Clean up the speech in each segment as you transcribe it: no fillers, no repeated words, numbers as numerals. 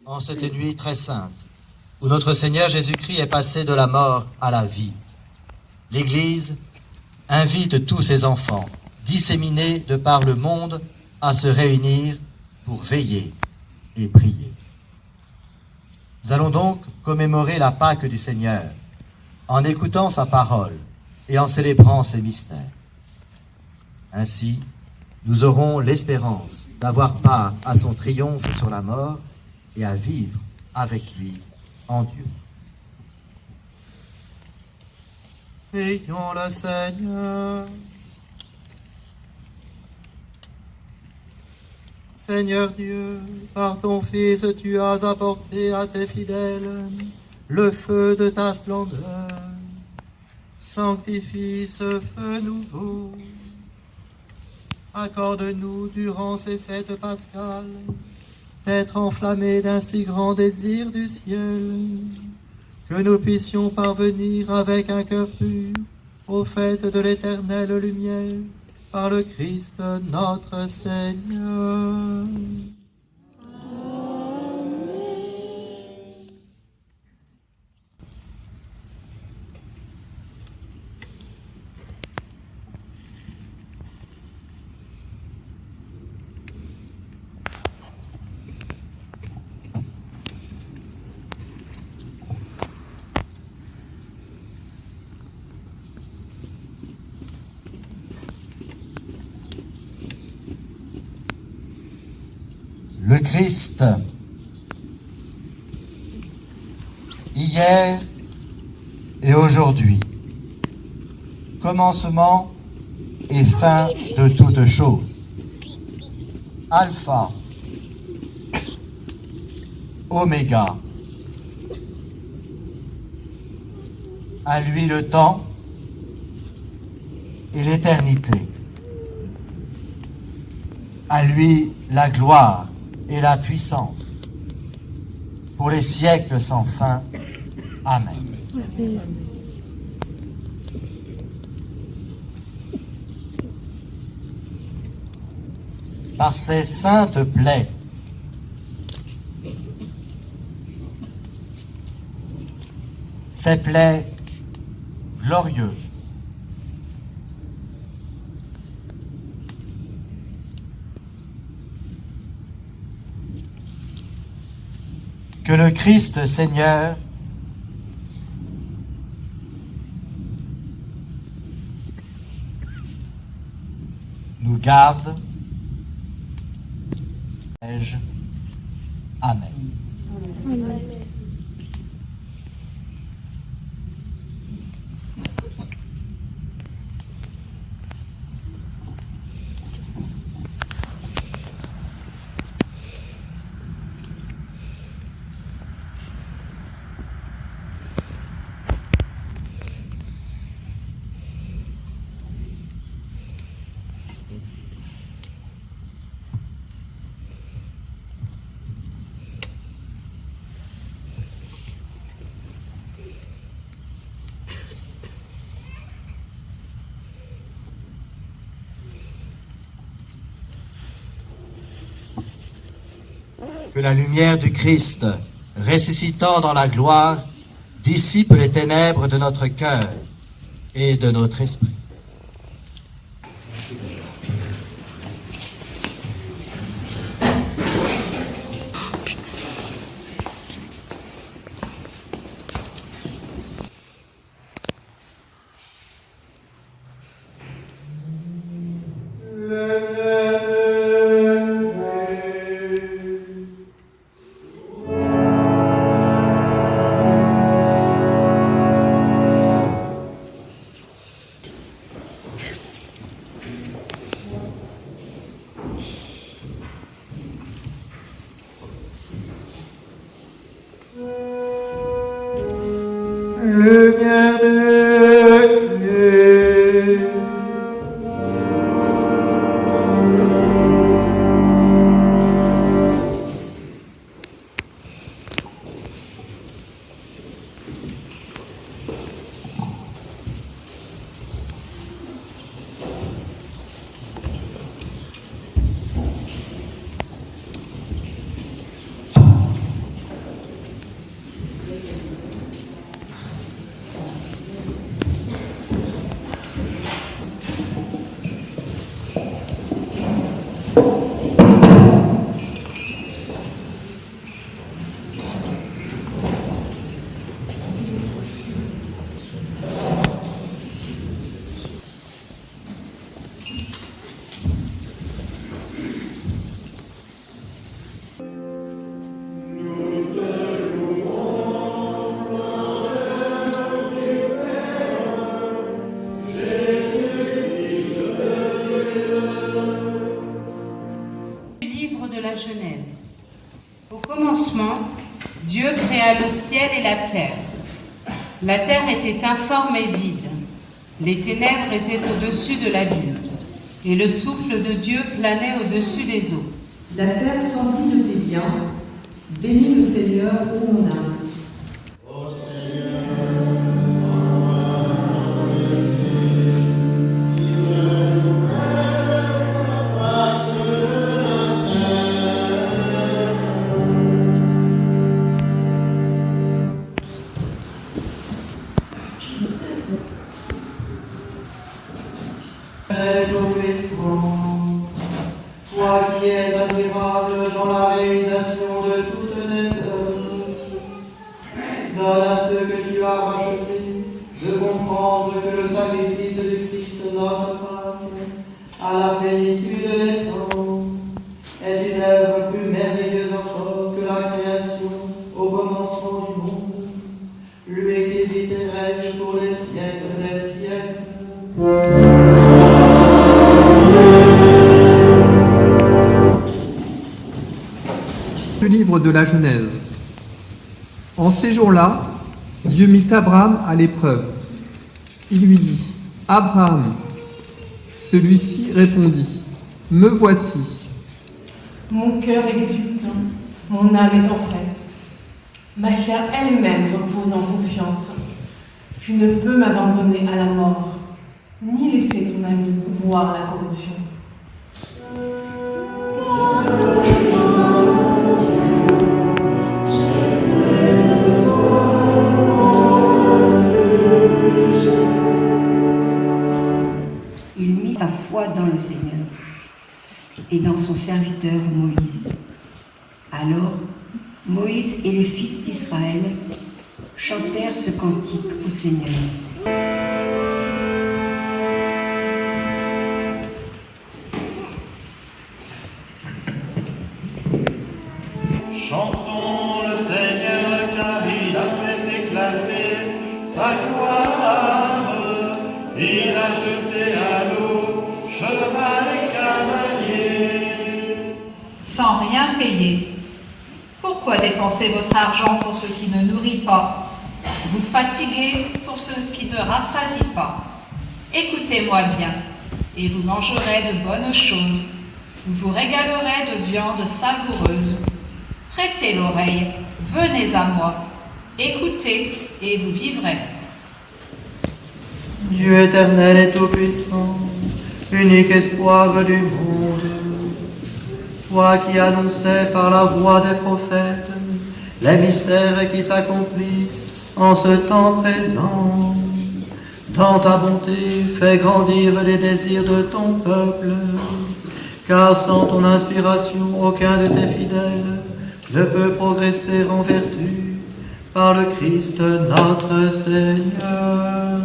en cette nuit très sainte, où notre Seigneur Jésus-Christ est passé de la mort à la vie. L'Église invite tous ses enfants, disséminés de par le monde, à se réunir pour veiller et prier. Nous allons donc commémorer la Pâque du Seigneur, en écoutant sa parole et en célébrant ses mystères. Ainsi, nous aurons l'espérance d'avoir part à son triomphe sur la mort et à vivre avec lui en Dieu. Prions le Seigneur. Seigneur Dieu, par ton Fils, tu as apporté à tes fidèles le feu de ta splendeur. Sanctifie ce feu nouveau. Accorde-nous, durant ces fêtes pascales, d'être enflammés d'un si grand désir du ciel, que nous puissions parvenir avec un cœur pur aux fêtes de l'éternelle lumière, par le Christ notre Seigneur. Le Christ, hier et aujourd'hui, commencement et fin de toutes choses, Alpha, Oméga, à lui le temps et l'éternité, à lui la gloire et la puissance, pour les siècles sans fin. Amen. Amen. Par ses saintes plaies, ces plaies glorieuses, que le Christ Seigneur nous garde. Amen. Amen. Que la lumière du Christ, ressuscitant dans la gloire, dissipe les ténèbres de notre cœur et de notre esprit. Lumière de Dieu. commencement, Dieu créa le ciel et la terre. La terre était informe et vide. Les ténèbres étaient au-dessus de l'abîme, et le souffle de Dieu planait au-dessus des eaux. La terre s'emplit de tes biens. Bénis le Seigneur, ô mon âme. Ô Seigneur, toi qui es admirable dans la réalisation de toutes les œuvres, donne à ceux que tu as rachetés de comprendre que le sacrifice du Christ notre Pâque, à la plénitude des temps, est une œuvre plus merveilleuse encore que la création au commencement du monde, lui qui vit et règne pour les siècles des siècles. Du livre de la Genèse. En ces jours-là, Dieu mit Abraham à l'épreuve. Il lui dit, « Abraham !» Celui-ci répondit, « Me voici. » Mon cœur exulte, mon âme est en fête. Ma chair elle-même repose en confiance. Tu ne peux m'abandonner à la mort, ni laisser ton ami voir la corruption. Il mit sa foi dans le Seigneur et dans son serviteur Moïse. Alors, Moïse et les fils d'Israël chantèrent ce cantique au Seigneur. chantons le Seigneur car il a fait éclater sa gloire. Il a jeté à l'eau cheval et cavalier. Sans rien payer. Pourquoi dépenser votre argent pour ce qui ne nourrit pas, vous fatiguer pour ce qui ne rassasie pas? Écoutez-moi bien, et vous mangerez de bonnes choses, vous vous régalerez de viande savoureuse. Prêtez l'oreille, venez à moi, écoutez et vous vivrez. Dieu éternel et tout-puissant, unique espoir du monde, toi qui annonçais par la voix des prophètes les mystères qui s'accomplissent en ce temps présent, dans ta bonté, fais grandir les désirs de ton peuple, car sans ton inspiration, aucun de tes fidèles ne peut progresser en vertu par le Christ notre Seigneur.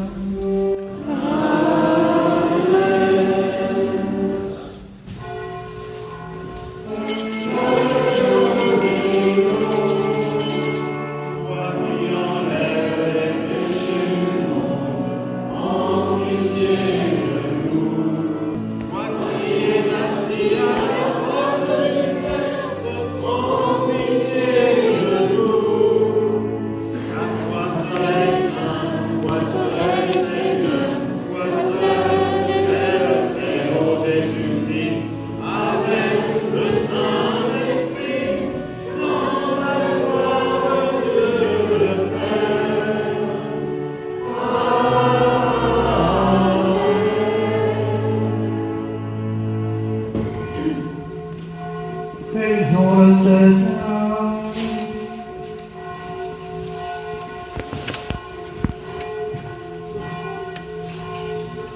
Prions le Seigneur.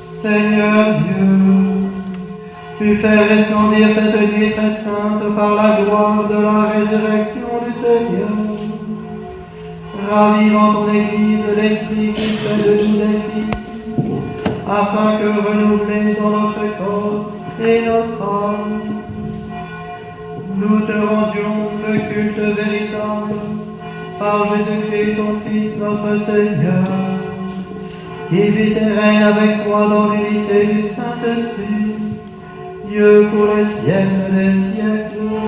Seigneur Dieu, tu fais resplendir cette nuit très sainte par la gloire de la résurrection du Seigneur. Ravive en ton Église l'esprit qui fait de nous des fils, afin que renouvelés dans notre corps et notre âme, nous te rendions le culte véritable par Jésus-Christ, ton Fils, notre Seigneur, qui vit et règne avec toi dans l'unité du Saint-Esprit, Dieu pour les siècles des siècles.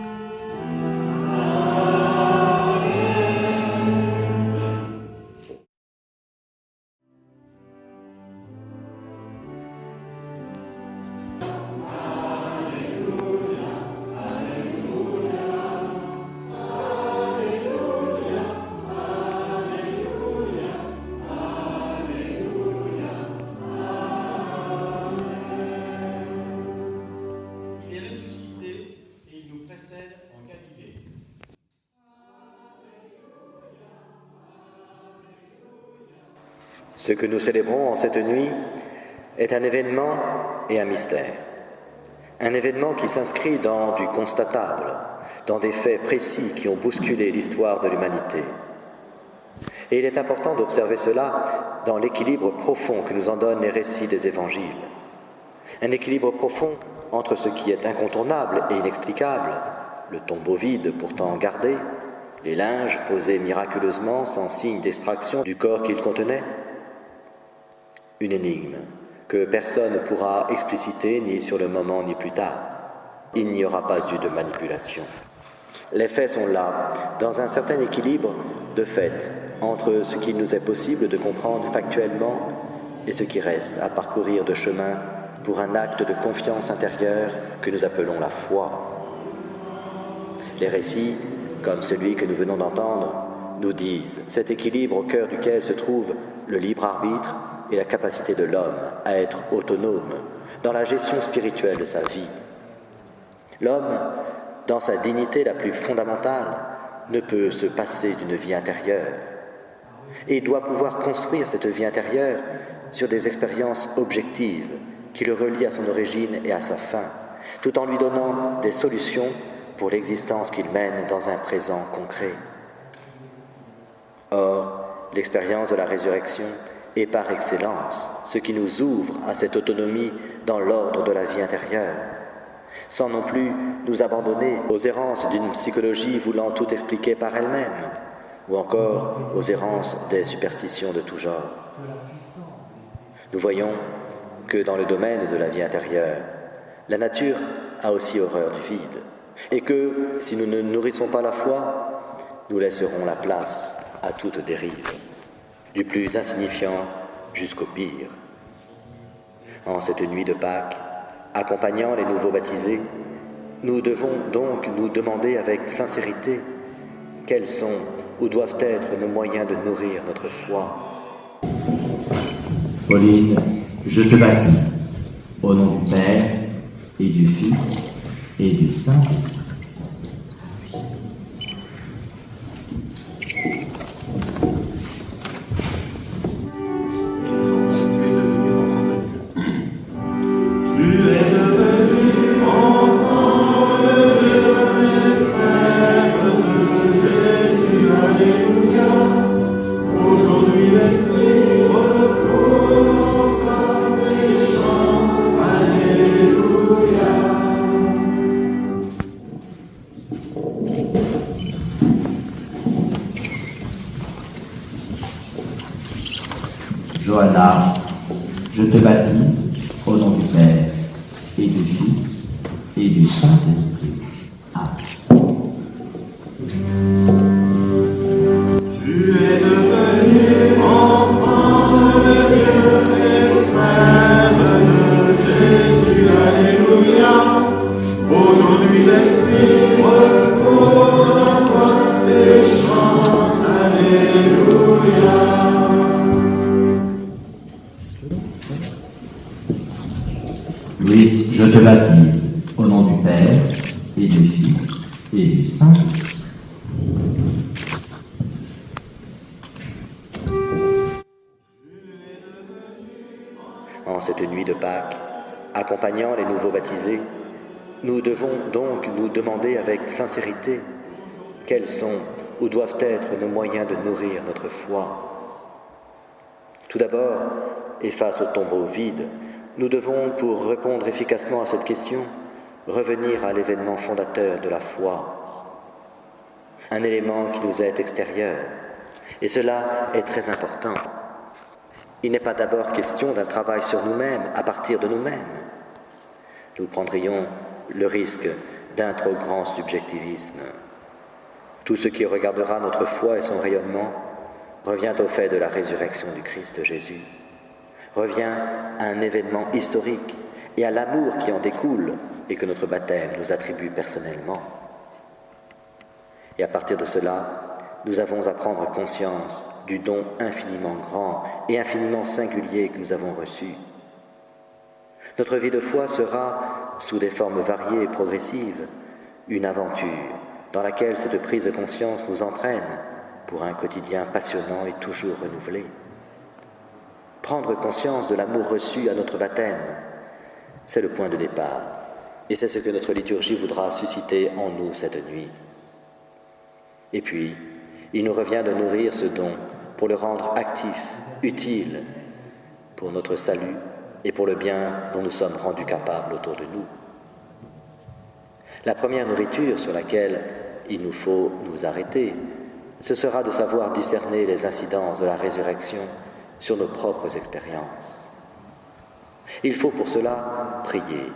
Ce que nous célébrons en cette nuit est un événement et un mystère. Un événement qui s'inscrit dans du constatable, dans des faits précis qui ont bousculé l'histoire de l'humanité. Et il est important d'observer cela dans l'équilibre profond que nous en donnent les récits des évangiles. Un équilibre profond entre ce qui est incontournable et inexplicable, le tombeau vide pourtant gardé, les linges posés miraculeusement sans signe d'extraction du corps qu'ils contenaient. Une énigme que personne ne pourra expliciter ni sur le moment ni plus tard. Il n'y aura pas eu de manipulation. Les faits sont là, dans un certain équilibre de fait entre ce qu'il nous est possible de comprendre factuellement et ce qui reste à parcourir de chemin pour un acte de confiance intérieure que nous appelons la foi. Les récits, comme celui que nous venons d'entendre, nous disent cet équilibre au cœur duquel se trouve le libre arbitre et la capacité de l'homme à être autonome dans la gestion spirituelle de sa vie. L'homme, dans sa dignité la plus fondamentale, ne peut se passer d'une vie intérieure et doit pouvoir construire cette vie intérieure sur des expériences objectives qui le relient à son origine et à sa fin, tout en lui donnant des solutions pour l'existence qu'il mène dans un présent concret. Or, l'expérience de la résurrection est par excellence ce qui nous ouvre à cette autonomie dans l'ordre de la vie intérieure, sans non plus nous abandonner aux errances d'une psychologie voulant tout expliquer par elle-même, ou encore aux errances des superstitions de tout genre. Nous voyons que dans le domaine de la vie intérieure, la nature a aussi horreur du vide, et que, si nous ne nourrissons pas la foi, nous laisserons la place à toute dérive, du plus insignifiant jusqu'au pire. En cette nuit de Pâques, accompagnant les nouveaux baptisés, nous devons donc nous demander avec sincérité quels sont ou doivent être nos moyens de nourrir notre foi. Pauline, je te baptise au nom du Père et du Fils et du Saint-Esprit. Johanna, je te baptise au nom du Père et du Fils et du Saint-Esprit. Amen. Tu es devenu enfant de Dieu et frère de Jésus, alléluia. Aujourd'hui l'Esprit repose en toi et chante, alléluia. Louise, je te baptise au nom du Père et du Fils et du Saint-Esprit. En cette nuit de Pâques, accompagnant les nouveaux baptisés, nous devons donc nous demander avec sincérité quels sont ou doivent être nos moyens de nourrir notre foi. Tout d'abord, et face au tombeau vide, nous devons, pour répondre efficacement à cette question, revenir à l'événement fondateur de la foi, un élément qui nous est extérieur, et cela est très important. Il n'est pas d'abord question d'un travail sur nous-mêmes, à partir de nous-mêmes. Nous prendrions le risque d'un trop grand subjectivisme. Tout ce qui regardera notre foi et son rayonnement revient au fait de la résurrection du Christ Jésus, revient à un événement historique et à l'amour qui en découle et que notre baptême nous attribue personnellement. Et à partir de cela, nous avons à prendre conscience du don infiniment grand et infiniment singulier que nous avons reçu. Notre vie de foi sera, sous des formes variées et progressives, une aventure dans laquelle cette prise de conscience nous entraîne pour un quotidien passionnant et toujours renouvelé. prendre conscience de l'amour reçu à notre baptême. C'est le point de départ, et c'est ce que notre liturgie voudra susciter en nous cette nuit. Et puis, il nous revient de nourrir ce don pour le rendre actif, utile, pour notre salut et pour le bien dont nous sommes rendus capables autour de nous. La première nourriture sur laquelle il nous faut nous arrêter, ce sera de savoir discerner les incidences de la résurrection sur nos propres expériences. Il faut pour cela prier,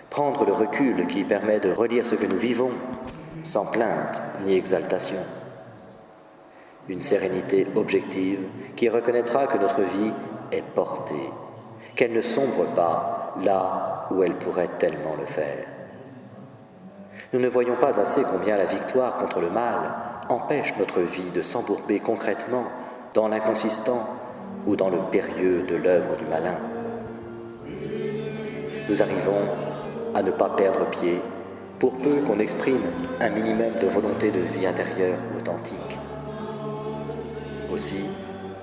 prendre le recul qui permet de relire ce que nous vivons, sans plainte ni exaltation. Une sérénité objective qui reconnaîtra que notre vie est portée, qu'elle ne sombre pas là où elle pourrait tellement le faire. Nous ne voyons pas assez combien la victoire contre le mal empêche notre vie de s'embourber concrètement dans l'inconsistant ou dans le périlleux de l'œuvre du malin. Nous arrivons à ne pas perdre pied pour peu qu'on exprime un minimum de volonté de vie intérieure authentique. Aussi,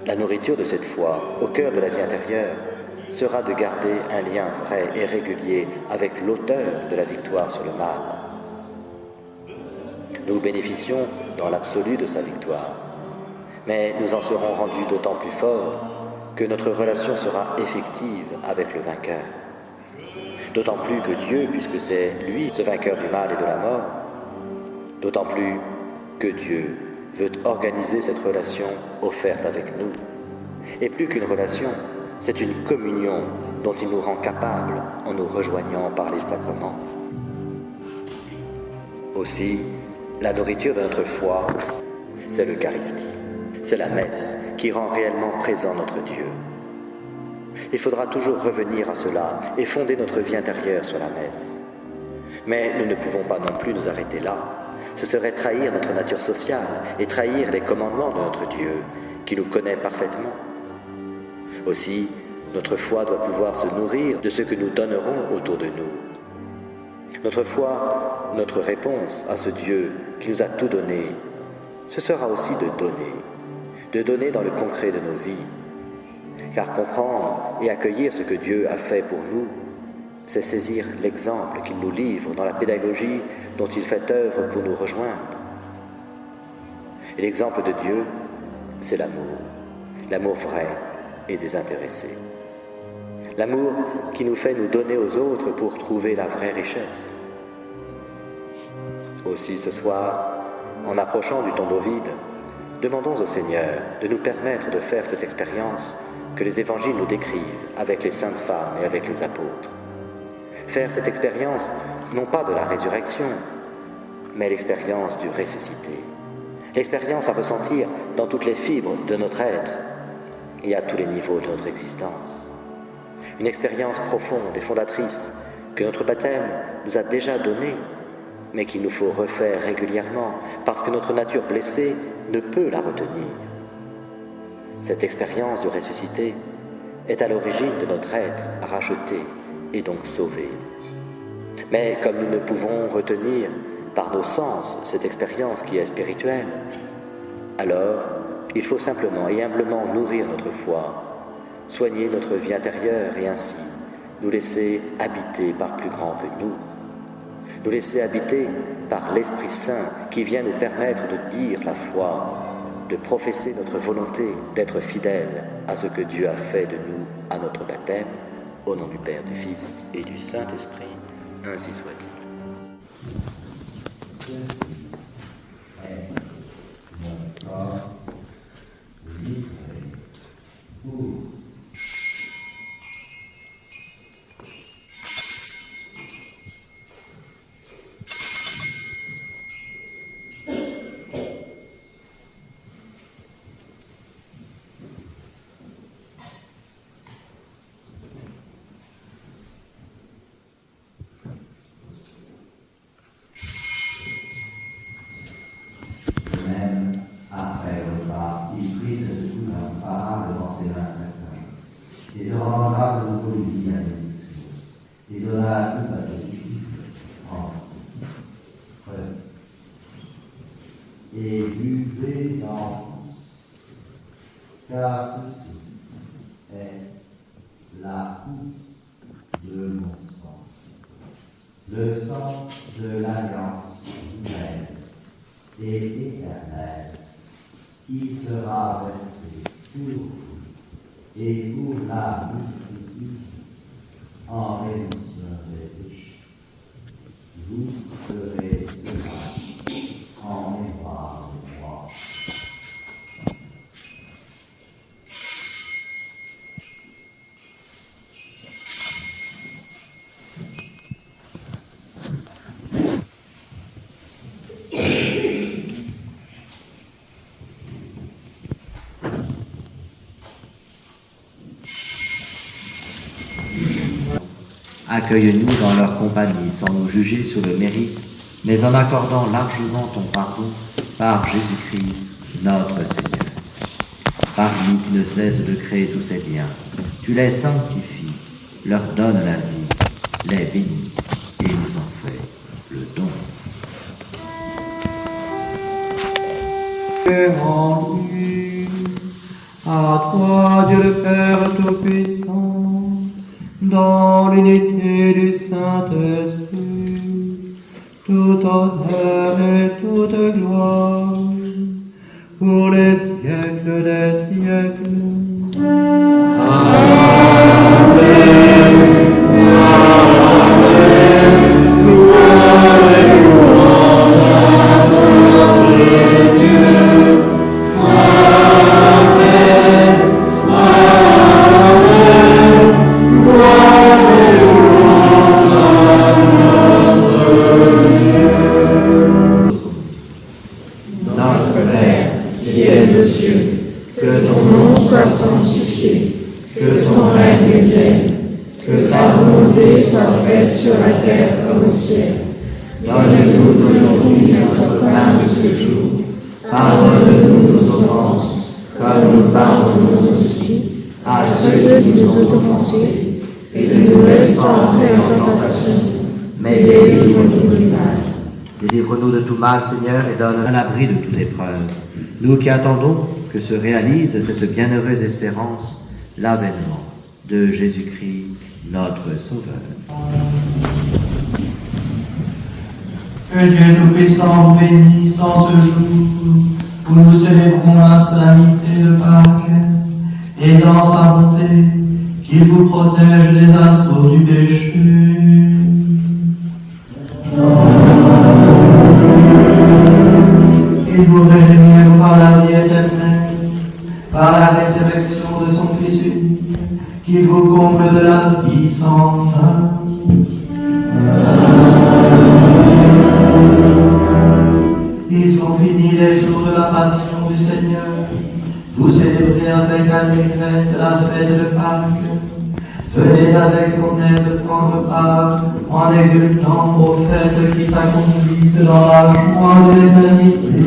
la nourriture de cette foi, au cœur de la vie intérieure, sera de garder un lien vrai et régulier avec l'auteur de la victoire sur le mal. Nous bénéficions dans l'absolu de sa victoire, mais nous en serons rendus d'autant plus forts que notre relation sera effective avec le vainqueur. D'autant plus que Dieu, puisque c'est lui ce vainqueur du mal et de la mort, d'autant plus que Dieu veut organiser cette relation offerte avec nous. Et plus qu'une relation, c'est une communion dont il nous rend capables en nous rejoignant par les sacrements. Aussi, la nourriture de notre foi, c'est l'Eucharistie, c'est la messe qui rend réellement présent notre Dieu. Il faudra toujours revenir à cela et fonder notre vie intérieure sur la messe. Mais nous ne pouvons pas non plus nous arrêter là. Ce serait trahir notre nature sociale et trahir les commandements de notre Dieu, qui nous connaît parfaitement. Aussi, notre foi doit pouvoir se nourrir de ce que nous donnerons autour de nous. Notre foi, notre réponse à ce Dieu qui nous a tout donné, ce sera aussi de donner dans le concret de nos vies. Car comprendre et accueillir ce que Dieu a fait pour nous, c'est saisir l'exemple qu'il nous livre dans la pédagogie dont il fait œuvre pour nous rejoindre. Et l'exemple de Dieu, c'est l'amour vrai et désintéressé. L'amour qui nous fait nous donner aux autres pour trouver la vraie richesse. Aussi ce soir, en approchant du tombeau vide, demandons au Seigneur de nous permettre de faire cette expérience que les évangiles nous décrivent avec les saintes femmes et avec les apôtres. Faire cette expérience, non pas de la résurrection, mais l'expérience du ressuscité. L'expérience à ressentir dans toutes les fibres de notre être et à tous les niveaux de notre existence. Une expérience profonde et fondatrice que notre baptême nous a déjà donnée, mais qu'il nous faut refaire régulièrement parce que notre nature blessée ne peut la retenir. Cette expérience du ressuscité est à l'origine de notre être racheté et donc sauvé. Mais comme nous ne pouvons retenir par nos sens cette expérience qui est spirituelle, alors il faut simplement et humblement nourrir notre foi, soigner notre vie intérieure et ainsi nous laisser habiter par plus grand que nous laisser habiter par l'Esprit Saint qui vient nous permettre de dire la foi, de professer notre volonté d'être fidèles à ce que Dieu a fait de nous à notre baptême, au nom du Père, du Fils et du Saint-Esprit, ainsi soit-il. Ceci est mon corps livré pour et de rendre grâce à nouveau lui dit la bénédiction, et donna la coupe à ses disciples, prenez. Et buvez-en, car ceci est la coupe de mon sang, le sang de l'alliance nouvelle et éternelle, qui sera versé pour vous et pour la multitude en rémission des péchés. Vous ferez cela en mémoire de moi. Accueille-nous dans leur compagnie sans nous juger sur le mérite, mais en accordant largement ton pardon par Jésus-Christ, notre Seigneur. Par lui qui ne cesse de créer tous ces biens, tu les sanctifies, leur donnes la vie, les bénis et nous en fais le don. Et en lui, à toi, Dieu le Père Tout-Puissant, dans l'unité du Saint-Esprit, tout honneur et toute gloire, pour les siècles des siècles. Amen. Amen. Gloire et louange à notre Dieu. Amen. Amen. Gloire et louange à notre Dieu. Notre Père, qui es aux cieux, que ton nom soit sanctifié, que ton règne vienne, que ta volonté soit faite sur la terre comme au ciel. Donne-nous aujourd'hui notre pain de ce jour. Pardonne-nous nos offenses, comme nous pardonnons aussi à ceux qui nous ont offensés. Et ne nous laisse pas entrer en tentation, mais délivre-nous du mal. Délivre-nous de tout mal, Seigneur, et donne à l'abri de toute épreuve. Nous qui attendons que se réalise cette bienheureuse espérance, l'avènement de Jésus-Christ, notre Sauveur. Que Dieu Tout-Puissant bénisse en ce jour où nous célébrons la solennité de Pâques, et dans sa bonté, qu'il vous protège des assauts du péché. Qu'il vous régénère par la vie éternelle, par la résurrection de son Fils unique, qu'il vous comble de la vie sans fin. Ils sont finis les jours de la passion du Seigneur. Vous célébrez avec allégresse la fête de Pâques. Venez avec son aide prendre part en exultant aux fêtes qui s'accomplissent dans la joie de l'éternité.